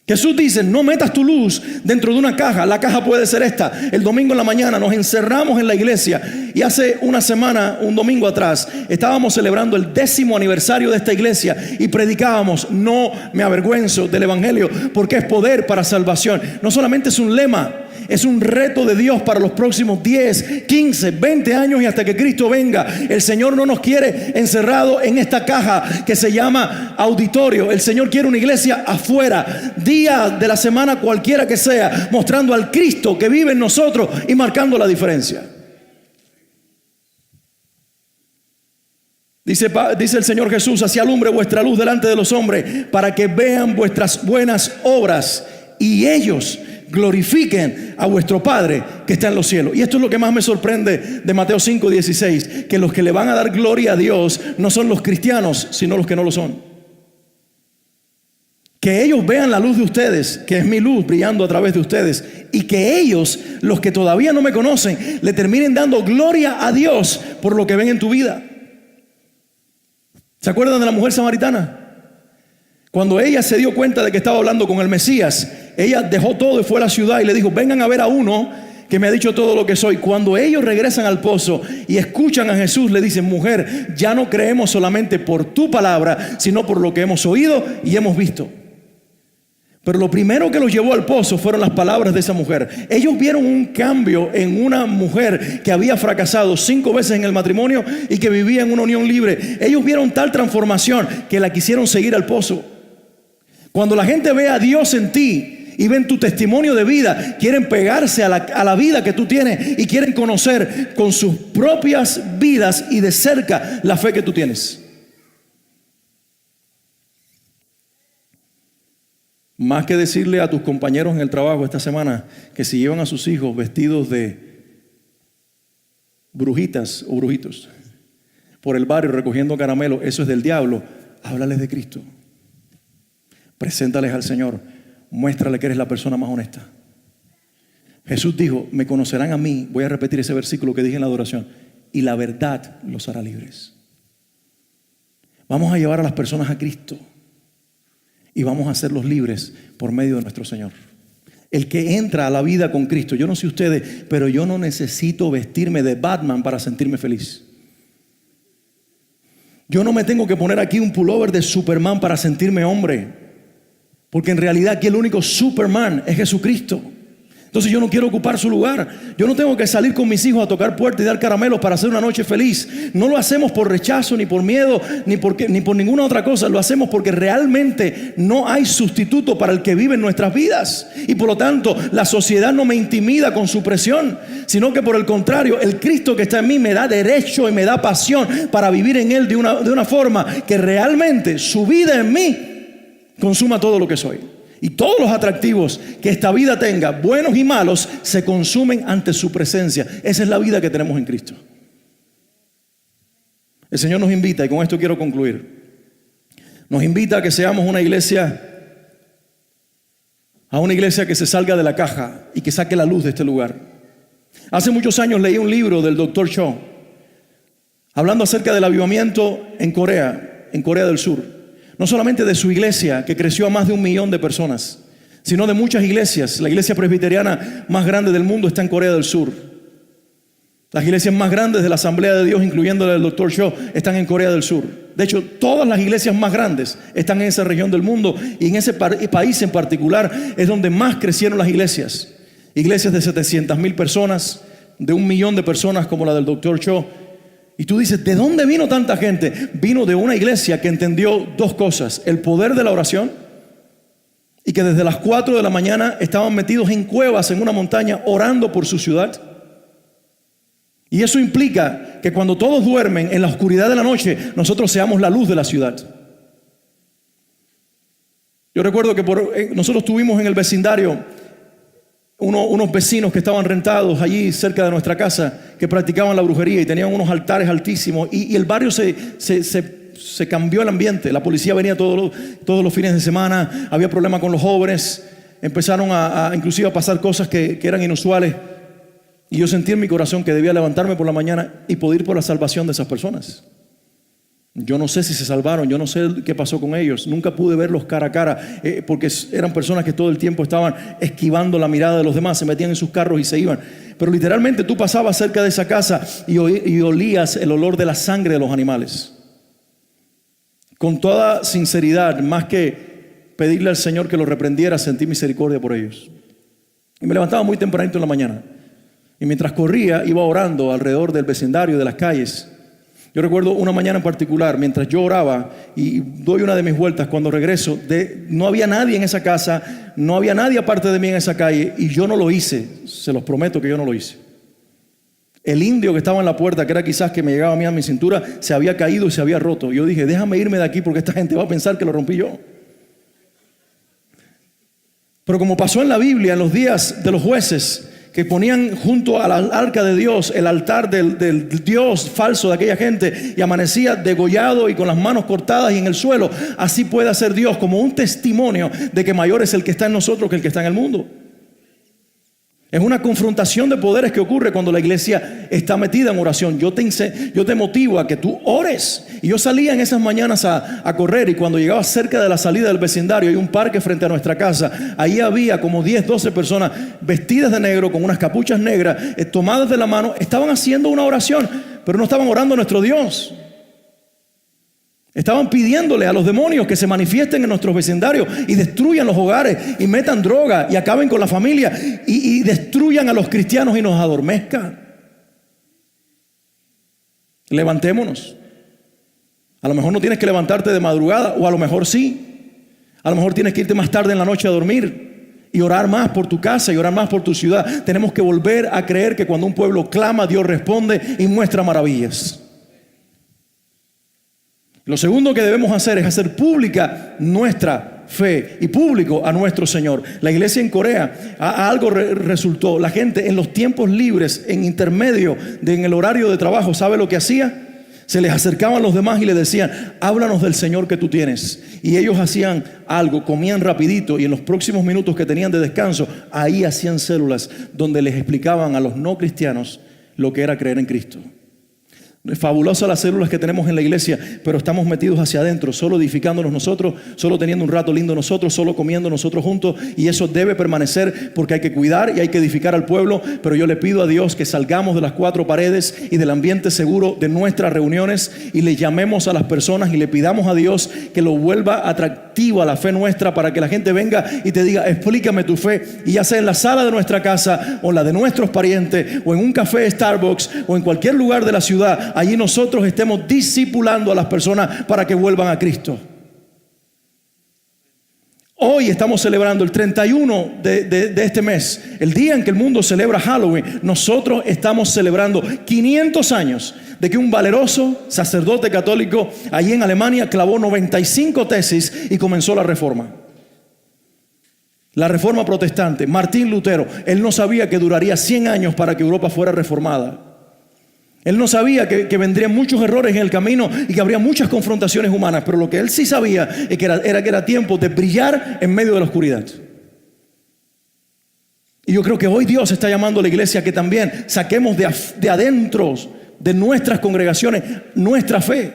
Jesús dice: no metas tu luz dentro de una caja. La caja puede ser esta. El domingo en la mañana nos encerramos en la iglesia y hace una semana, un domingo atrás, estábamos celebrando el 10º aniversario de esta iglesia y predicábamos: no me avergüenzo del evangelio, porque es poder para salvación. No solamente es un lema, es un reto de Dios para los próximos 10, 15, 20 años y hasta que Cristo venga. El Señor no nos quiere encerrado en esta caja que se llama auditorio. El Señor quiere una iglesia afuera, día de la semana cualquiera que sea, mostrando al Cristo que vive en nosotros y marcando la diferencia. Dice el Señor Jesús: así alumbre vuestra luz delante de los hombres, para que vean vuestras buenas obras y ellos glorifiquen a vuestro Padre que está en los cielos. Y esto es lo que más me sorprende de Mateo 5:16, que los que le van a dar gloria a Dios no son los cristianos, sino los que no lo son. Que ellos vean la luz de ustedes, que es mi luz brillando a través de ustedes, y que ellos, los que todavía no me conocen, le terminen dando gloria a Dios por lo que ven en tu vida. ¿Se acuerdan de la mujer samaritana? Cuando ella se dio cuenta de que estaba hablando con el Mesías, ella dejó todo y fue a la ciudad y le dijo: vengan a ver a uno que me ha dicho todo lo que soy. Cuando ellos regresan al pozo y escuchan a Jesús, le dicen: mujer, ya no creemos solamente por tu palabra, sino por lo que hemos oído y hemos visto. Pero lo primero que los llevó al pozo fueron las palabras de esa mujer. Ellos vieron un cambio en una mujer que había fracasado 5 veces en el matrimonio y que vivía en una unión libre. Ellos vieron tal transformación que la quisieron seguir al pozo. Cuando la gente ve a Dios en ti y ven tu testimonio de vida, quieren pegarse a la vida que tú tienes y quieren conocer con sus propias vidas y de cerca la fe que tú tienes. Más que decirle a tus compañeros en el trabajo esta semana que si llevan a sus hijos vestidos de brujitas o brujitos por el barrio recogiendo caramelos, eso es del diablo, háblales de Cristo. Preséntales al Señor. Muéstrale que eres la persona más honesta. Jesús dijo: me conocerán a mí. Voy a repetir ese versículo que dije en la adoración: y la verdad los hará libres. Vamos a llevar a las personas a Cristo y vamos a hacerlos libres por medio de nuestro Señor. El que entra a la vida con Cristo, yo no sé ustedes, pero yo no necesito vestirme de Batman para sentirme feliz. Yo no me tengo que poner aquí un pullover de Superman para sentirme hombre, porque en realidad aquí el único Superman es Jesucristo. Entonces yo no quiero ocupar su lugar. Yo no tengo que salir con mis hijos a tocar puertas y dar caramelos para hacer una noche feliz. No lo hacemos por rechazo, ni por miedo, ni por ninguna otra cosa. Lo hacemos porque realmente no hay sustituto para el que vive en nuestras vidas. Y por lo tanto la sociedad no me intimida con su presión, sino que por el contrario, el Cristo que está en mí me da derecho y me da pasión para vivir en Él de una forma que realmente su vida en mí consuma todo lo que soy. Y todos los atractivos que esta vida tenga, buenos y malos, se consumen ante su presencia. Esa es la vida que tenemos en Cristo. El Señor nos invita, y con esto quiero concluir, nos invita a que seamos una iglesia que se salga de la caja y que saque la luz de este lugar. Hace muchos años leí un libro del Dr. Cho hablando acerca del avivamiento en Corea del Sur. No solamente de su iglesia, que creció a más de 1 millón de personas, sino de muchas iglesias. La iglesia presbiteriana más grande del mundo está en Corea del Sur. Las iglesias más grandes de la Asamblea de Dios, incluyendo la del Dr. Cho, están en Corea del Sur. De hecho, todas las iglesias más grandes están en esa región del mundo, y en ese país en particular es donde más crecieron las iglesias. Iglesias de 700,000 personas, de 1 millón de personas como la del Dr. Cho. Y tú dices: ¿de dónde vino tanta gente? Vino de una iglesia que entendió 2 cosas: el poder de la oración, y que desde las 4 de la mañana estaban metidos en cuevas en una montaña orando por su ciudad. Y eso implica que cuando todos duermen en la oscuridad de la noche, nosotros seamos la luz de la ciudad. Yo recuerdo que nosotros tuvimos en el vecindario unos vecinos que estaban rentados allí cerca de nuestra casa, que practicaban la brujería y tenían unos altares altísimos, y el barrio se cambió el ambiente. La policía venía todos los fines de semana, había problemas con los jóvenes, empezaron inclusive a pasar cosas que eran inusuales, y yo sentí en mi corazón que debía levantarme por la mañana y poder ir por la salvación de esas personas. Yo no sé si se salvaron, yo no sé qué pasó con ellos, nunca pude verlos cara a cara, porque eran personas que todo el tiempo estaban esquivando la mirada de los demás, se metían en sus carros y se iban. Pero literalmente tú pasabas cerca de esa casa y olías el olor de la sangre de los animales. Con toda sinceridad, más que pedirle al Señor que los reprendiera, sentí misericordia por ellos. Y me levantaba muy tempranito en la mañana, y mientras corría iba orando alrededor del vecindario, de las calles. Yo recuerdo una mañana en particular, mientras yo oraba y doy una de mis vueltas, cuando regreso, no había nadie en esa casa, no había nadie aparte de mí en esa calle, y yo no lo hice, se los prometo que yo no lo hice. El indio que estaba en la puerta, que era quizás que me llegaba a mí a mi cintura, se había caído y se había roto. Yo dije, déjame irme de aquí porque esta gente va a pensar que lo rompí yo. Pero como pasó en la Biblia, en los días de los jueces, que ponían junto al arca de Dios el altar del Dios falso de aquella gente, y amanecía degollado y con las manos cortadas y en el suelo, así puede hacer Dios como un testimonio de que mayor es el que está en nosotros que el que está en el mundo. Es una confrontación de poderes que ocurre cuando la iglesia está metida en oración. Yo te motivo a que tú ores. Y yo salía en esas mañanas a correr, y cuando llegaba cerca de la salida del vecindario, hay un parque frente a nuestra casa. Ahí había como 10, 12 personas vestidas de negro, con unas capuchas negras, tomadas de la mano. Estaban haciendo una oración, pero no estaban orando a nuestro Dios. Estaban pidiéndole a los demonios que se manifiesten en nuestros vecindarios y destruyan los hogares y metan droga y acaben con la familia y destruyan a los cristianos y nos adormezcan. Levantémonos. A lo mejor no tienes que levantarte de madrugada, o a lo mejor sí. A lo mejor tienes que irte más tarde en la noche a dormir y orar más por tu casa y orar más por tu ciudad. Tenemos que volver a creer que cuando un pueblo clama, Dios responde y muestra maravillas. Lo segundo que debemos hacer es hacer pública nuestra fe y público a nuestro Señor. La iglesia en Corea, algo resultó. La gente en los tiempos libres, en intermedio en el horario de trabajo, ¿sabe lo que hacía? Se les acercaban los demás y les decían, háblanos del Señor que tú tienes. Y ellos hacían algo, comían rapidito, y en los próximos minutos que tenían de descanso, ahí hacían células donde les explicaban a los no cristianos lo que era creer en Cristo. Fabulosas las células que tenemos en la iglesia, pero estamos metidos hacia adentro, solo edificándonos nosotros, solo teniendo un rato lindo nosotros, solo comiendo nosotros juntos, y eso debe permanecer porque hay que cuidar y hay que edificar al pueblo. Pero yo le pido a Dios que salgamos de las cuatro paredes y del ambiente seguro de nuestras reuniones y le llamemos a las personas y le pidamos a Dios que lo vuelva atractivo a la fe nuestra, para que la gente venga y te diga, explícame tu fe, y ya sea en la sala de nuestra casa o en la de nuestros parientes o en un café Starbucks o en cualquier lugar de la ciudad, allí nosotros estemos discipulando a las personas para que vuelvan a Cristo. Hoy estamos celebrando el 31 de este mes, el día en que el mundo celebra Halloween. Nosotros estamos celebrando 500 años de que un valeroso sacerdote católico allí en Alemania clavó 95 tesis y comenzó la reforma. La reforma protestante. Martín Lutero, él no sabía que duraría 100 años para que Europa fuera reformada. Él no sabía que vendrían muchos errores en el camino y que habría muchas confrontaciones humanas, pero lo que él sí sabía es que era tiempo de brillar en medio de la oscuridad. Y yo creo que hoy Dios está llamando a la iglesia a que también saquemos de adentro de nuestras congregaciones nuestra fe.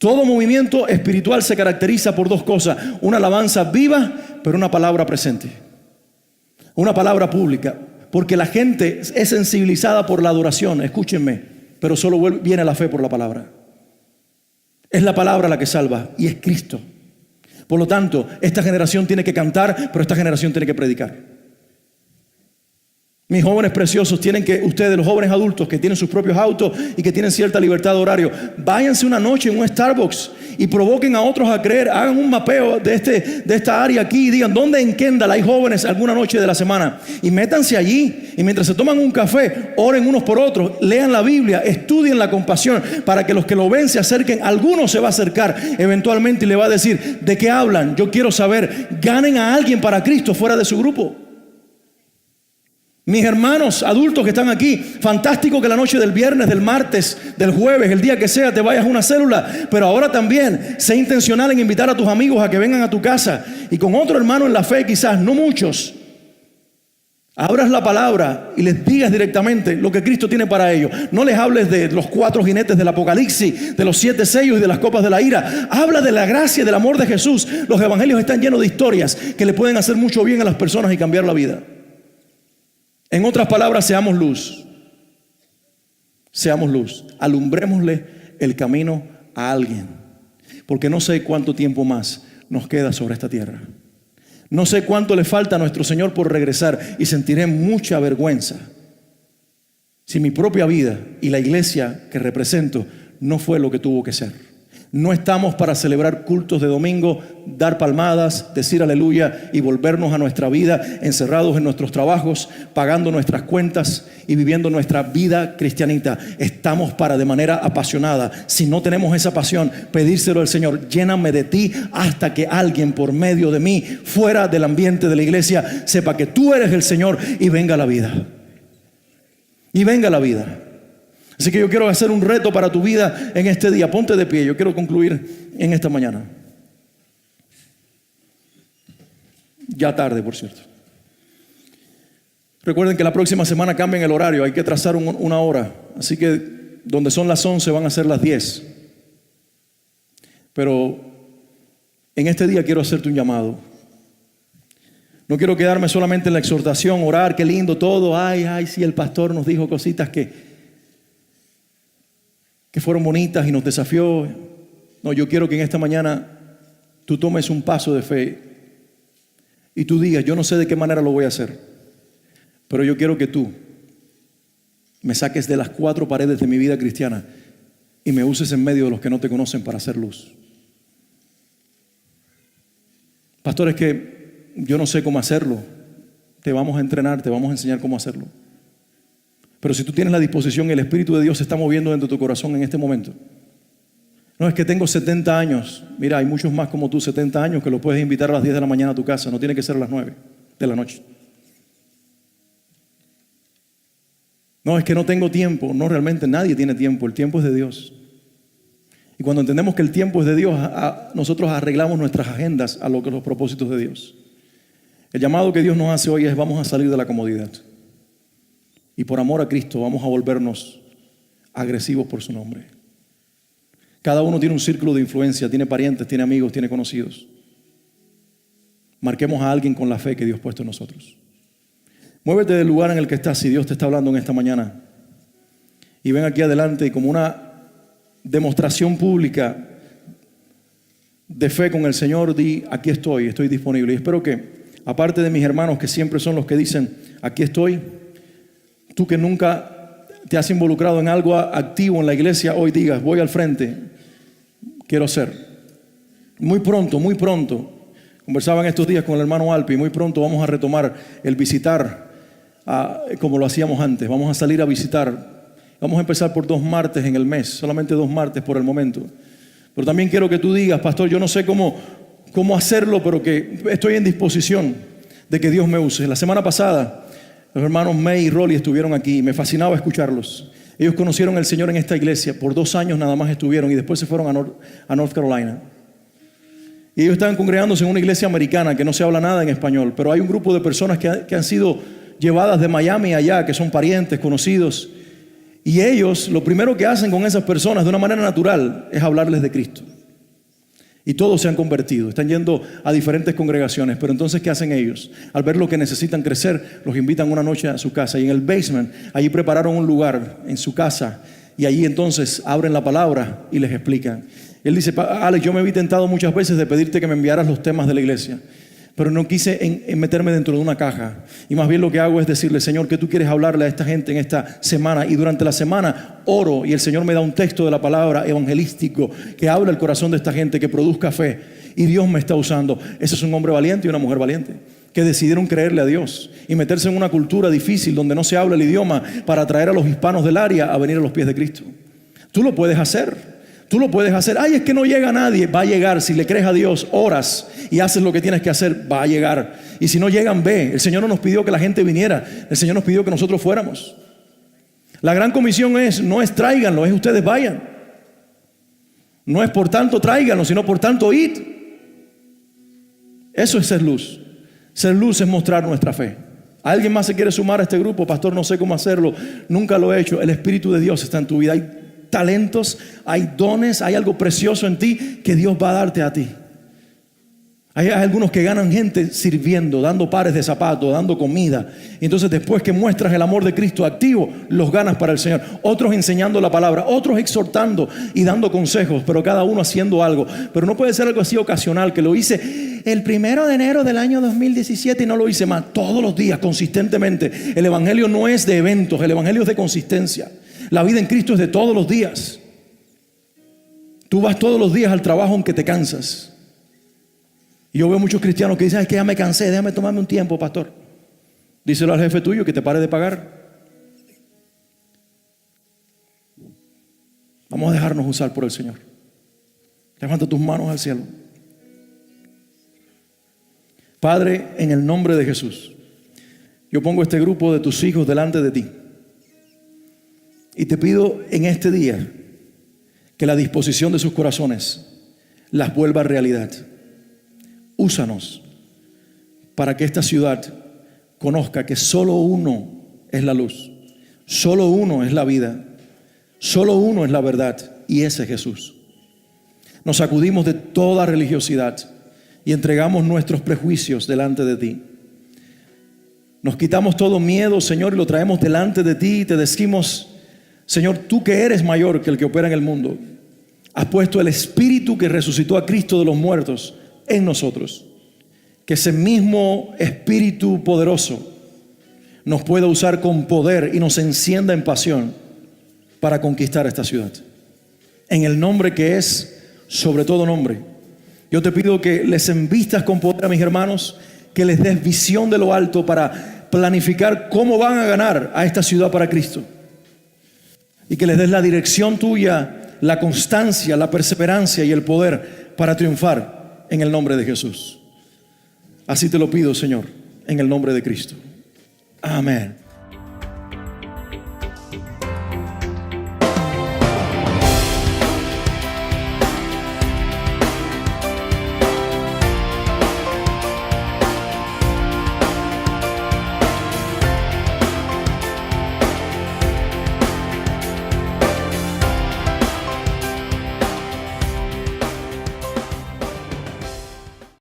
Todo movimiento espiritual se caracteriza por dos cosas: una alabanza viva, pero una palabra presente, una palabra pública. Porque la gente es sensibilizada por la adoración, escúchenme, pero solo viene la fe por la palabra. Es la palabra la que salva y es Cristo. Por lo tanto, esta generación tiene que cantar, pero esta generación tiene que predicar. Mis jóvenes preciosos, ustedes, los jóvenes adultos que tienen sus propios autos y que tienen cierta libertad de horario, váyanse una noche en un Starbucks y provoquen a otros a creer. Hagan un mapeo de esta área aquí y digan, ¿dónde en Kendall hay jóvenes alguna noche de la semana? Y métanse allí, y mientras se toman un café, oren unos por otros, lean la Biblia, estudien la compasión, para que los que lo ven se acerquen. Alguno se va a acercar eventualmente y le va a decir, ¿de qué hablan? Yo quiero saber. Ganen a alguien para Cristo fuera de su grupo. Mis hermanos adultos que están aquí, fantástico que la noche del viernes, del martes, del jueves, el día que sea, te vayas a una célula. Pero ahora también sé intencional en invitar a tus amigos a que vengan a tu casa, y con otro hermano en la fe, quizás no muchos, abras la palabra y les digas directamente lo que Cristo tiene para ellos. No les hables de los 4 jinetes del Apocalipsis, de los 7 sellos y de las copas de la ira. Habla de la gracia y del amor de Jesús. Los evangelios están llenos de historias que le pueden hacer mucho bien a las personas y cambiar la vida. En otras palabras, seamos luz. Seamos luz. Alumbrémosle el camino a alguien. Porque no sé cuánto tiempo más nos queda sobre esta tierra. No sé cuánto le falta a nuestro Señor por regresar, y sentiré mucha vergüenza si mi propia vida y la iglesia que represento no fue lo que tuvo que ser. No estamos para celebrar cultos de domingo, dar palmadas, decir aleluya y volvernos a nuestra vida encerrados en nuestros trabajos, pagando nuestras cuentas y viviendo nuestra vida cristianita. Estamos para, de manera apasionada, si no tenemos esa pasión, pedírselo al Señor: lléname de ti, hasta que alguien por medio de mí, fuera del ambiente de la iglesia, sepa que tú eres el Señor, y venga la vida. Y venga la vida. Así que yo quiero hacer un reto para tu vida en este día. Ponte de pie, yo quiero concluir en esta mañana. Ya tarde, por cierto. Recuerden que la próxima semana cambian el horario, hay que trazar una hora. Así que donde son las 11 van a ser las 10. Pero en este día quiero hacerte un llamado. No quiero quedarme solamente en la exhortación, orar, qué lindo todo. Ay, sí, el pastor nos dijo cositas que fueron bonitas y nos desafió. No, yo quiero que en esta mañana tú tomes un paso de fe y tú digas: yo no sé de qué manera lo voy a hacer, pero yo quiero que tú me saques de las 4 paredes de mi vida cristiana y me uses en medio de los que no te conocen para hacer luz. Pastor, es que yo no sé cómo hacerlo. Te vamos a entrenar, te vamos a enseñar cómo hacerlo. Pero si tú tienes la disposición, el Espíritu de Dios se está moviendo dentro de tu corazón en este momento. No es que tengo 70 años. Mira, hay muchos más como tú, 70 años, que lo puedes invitar a las 10 de la mañana a tu casa. No tiene que ser a las 9 de la noche. No, es que no tengo tiempo. No, realmente nadie tiene tiempo. El tiempo es de Dios. Y cuando entendemos que el tiempo es de Dios, nosotros arreglamos nuestras agendas a los propósitos de Dios. El llamado que Dios nos hace hoy es: vamos a salir de la comodidad. Y por amor a Cristo vamos a volvernos agresivos por su nombre. Cada uno tiene un círculo de influencia, tiene parientes, tiene amigos, tiene conocidos. Marquemos a alguien con la fe que Dios ha puesto en nosotros. Muévete del lugar en el que estás, si Dios te está hablando en esta mañana. Y ven aquí adelante, y como una demostración pública de fe con el Señor, di: aquí estoy disponible. Y espero que, aparte de mis hermanos que siempre son los que dicen aquí estoy, tú que nunca te has involucrado en algo activo en la iglesia, hoy digas: voy al frente, quiero ser. Muy pronto, conversaba en estos días con el hermano Alpi, muy pronto vamos a retomar el visitar como lo hacíamos antes. Vamos a salir a visitar. Vamos a empezar por 2 martes en el mes, solamente 2 martes por el momento. Pero también quiero que tú digas: pastor, yo no sé cómo hacerlo, pero que estoy en disposición de que Dios me use. La semana pasada los hermanos May y Rolly estuvieron aquí y me fascinaba escucharlos. Ellos conocieron al Señor en esta iglesia, por 2 años nada más estuvieron, y después se fueron a North Carolina. Y ellos estaban congregándose en una iglesia americana que no se habla nada en español, pero hay un grupo de personas que han sido llevadas de Miami allá, que son parientes, conocidos. Y ellos, lo primero que hacen con esas personas de una manera natural es hablarles de Cristo. Y todos se han convertido, están yendo a diferentes congregaciones. Pero entonces, ¿qué hacen ellos? Al ver lo que necesitan crecer, los invitan una noche a su casa. Y en el basement, allí prepararon un lugar en su casa. Y allí entonces abren la palabra y les explican. Él dice: Alex, yo me vi tentado muchas veces de pedirte que me enviaras los temas de la iglesia. Pero no quise en meterme dentro de una caja. Y más bien lo que hago es decirle: Señor, ¿qué tú quieres hablarle a esta gente en esta semana? Y durante la semana oro y el Señor me da un texto de la palabra evangelístico que habla el corazón de esta gente, que produzca fe. Y Dios me está usando. Ese es un hombre valiente y una mujer valiente, que decidieron creerle a Dios y meterse en una cultura difícil donde no se habla el idioma, para atraer a los hispanos del área a venir a los pies de Cristo. Tú lo puedes hacer. Tú lo puedes hacer. Ay, es que no llega nadie. Va a llegar. Si le crees a Dios, oras y haces lo que tienes que hacer, va a llegar. Y si no llegan, ve. El Señor no nos pidió que la gente viniera. El Señor nos pidió que nosotros fuéramos. La gran comisión no es tráiganlo, es ustedes vayan. No es por tanto tráiganlo, sino por tanto id. Eso es ser luz. Ser luz es mostrar nuestra fe. ¿Alguien más se quiere sumar a este grupo? Pastor, no sé cómo hacerlo. Nunca lo he hecho. El Espíritu de Dios está en tu vida. Hay talentos, hay dones, hay algo precioso en ti que Dios va a darte a ti. Hay algunos que ganan gente sirviendo, dando pares de zapatos, dando comida. Y entonces después que muestras el amor de Cristo activo, los ganas para el Señor. Otros enseñando la palabra, otros exhortando y dando consejos, pero cada uno haciendo algo. Pero no puede ser algo así ocasional, que lo hice el 1 de enero del año 2017 y no lo hice más. Todos los días, consistentemente. El evangelio no es de eventos, el evangelio es de consistencia. La vida en Cristo es de todos los días. Tú vas todos los días al trabajo aunque te cansas. Y yo veo muchos cristianos que dicen: es que ya me cansé, déjame tomarme un tiempo, pastor. Díselo al jefe tuyo que te pare de pagar. Vamos a dejarnos usar por el Señor. Levanta tus manos al cielo. Padre, en el nombre de Jesús, yo pongo este grupo de tus hijos delante de ti. Y te pido en este día que la disposición de sus corazones las vuelva realidad. Úsanos para que esta ciudad conozca que solo uno es la luz, solo uno es la vida, solo uno es la verdad, y ese es Jesús. Nos sacudimos de toda religiosidad y entregamos nuestros prejuicios delante de ti. Nos quitamos todo miedo, Señor, y lo traemos delante de ti y te decimos: Señor, tú que eres mayor que el que opera en el mundo, has puesto el Espíritu que resucitó a Cristo de los muertos en nosotros. Que ese mismo Espíritu poderoso nos pueda usar con poder y nos encienda en pasión para conquistar esta ciudad. En el nombre que es sobre todo nombre, yo te pido que les envistas con poder a mis hermanos, que les des visión de lo alto para planificar cómo van a ganar a esta ciudad para Cristo. Y que les des la dirección tuya, la constancia, la perseverancia y el poder para triunfar en el nombre de Jesús. Así te lo pido, Señor, en el nombre de Cristo. Amén.